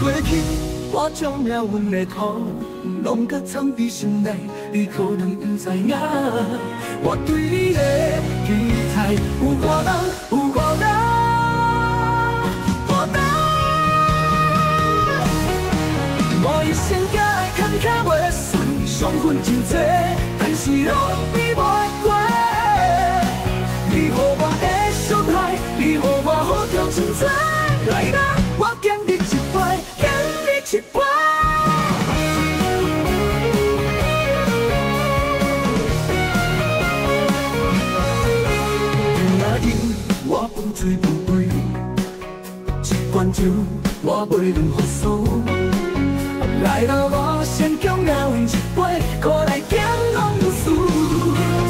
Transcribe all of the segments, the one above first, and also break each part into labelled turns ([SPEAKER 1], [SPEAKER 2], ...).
[SPEAKER 1] 过去，我将命运的土，拢搁藏伫心内，你可能不知影。我对你的期待有偌重，有偌重，偌重。我一生才会坎坷袂顺，伤痕真多，但是路比袂过。你予我的伤害，你予我好条存在。来啦，我敬你一杯，敬你一杯。今仔日我不醉不归，一罐酒我袂能复苏。来啦，我先将命运一杯，搁来行往事。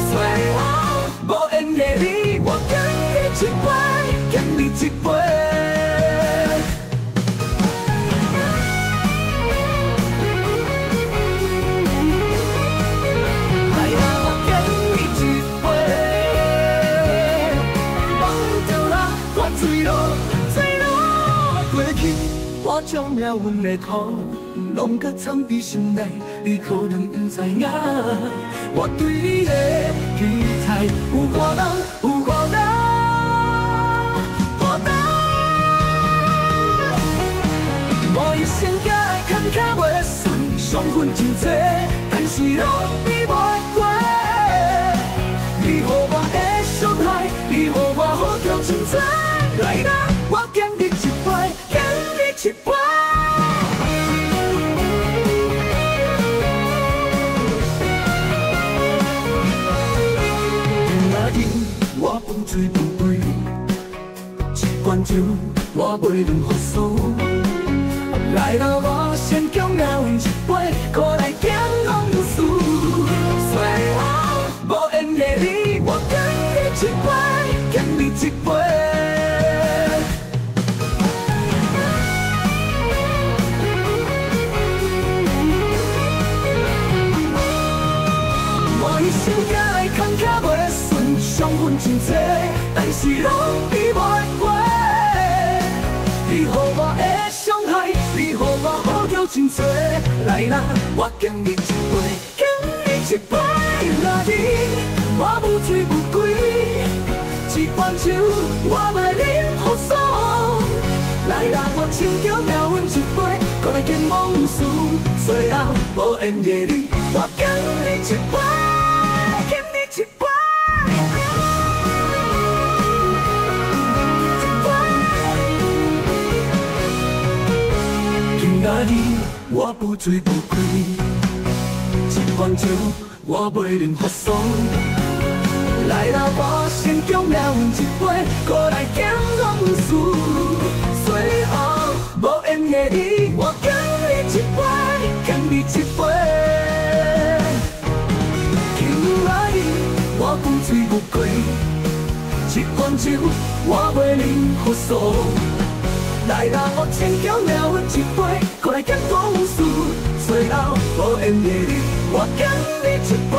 [SPEAKER 1] 最后无缘的你，我敬你一杯，敬你一杯。来啦，我敬你一杯，忘掉啦，我醉落，醉落过去，我将命运的土。拢搁藏伫心内，你可能不知影。我对你的期待有偌重，有偌重，偌重。我一生才会坎坷袂顺，伤痕真多，但是路比袂过。你予我的伤害，你予我好条存在。来啦，我敬你一杯，敬你一杯。我不醉不归，一罐酒我袂能复苏。来啦，我先将命运一杯，搁来行往事。最后无缘的你，我敬你一杯，敬你一杯。我一生才会坎坷袂顺，伤痕真多，但是路比袂过。你予我的伤害，你予我好条真多。来啦，我敬你一杯，敬你一杯。那日我不醉不归，一罐酒我袂啉复苏。来啦，我请叫命运一杯，搁来行往事。最后无缘的你，我敬你一杯。今仔日我不醉不归，一罐酒我袂能复苏。来啦，我先将命运一杯，搁来行往事。最后无缘的你，我敬你一杯，敬你一杯。今仔日我不醉不归，一罐酒我袂能复苏。来啦，我请叫命运一杯，搁来行往事。最后无缘的你，我敬你一杯。